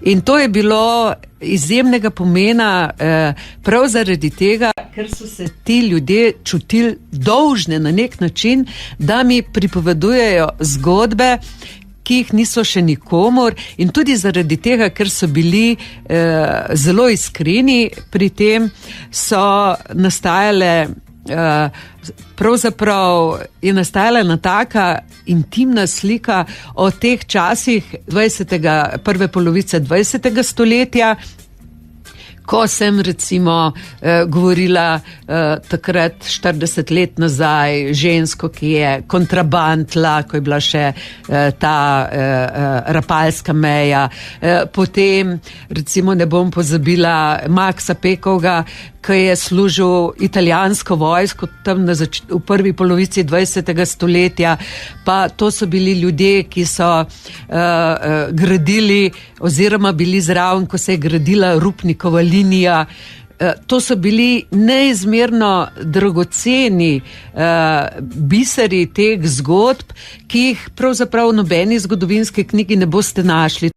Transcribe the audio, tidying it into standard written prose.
In to je bilo izjemnega pomena prav zaradi tega, ker so se ti ljudje čutili dolžne na nek način, da mi pripovedujejo zgodbe, ki jih niso še nikomur, in tudi zaradi tega, ker so bili zelo iskreni pri tem, so nastajale, pravzaprav je nastajala ena taka intimna slika o teh časih prve polovice 20. stoletja, ko sem recimo govorila takrat 40 let nazaj žensko, ki je kontrabandla, ko je bila še ta rapalska meja. Potem recimo ne bom pozabila Maxa Pekovga, ki je služil italijansko vojsko tam v prvi polovici 20. stoletja, pa to so bili ljudje, ki so gradili oziroma bili zraven, ko se je gradila Rupnikova linija. To so bili neizmerno dragoceni biseri teh zgodb, ki jih pravzaprav v nobeni zgodovinski knjigi ne boste našli.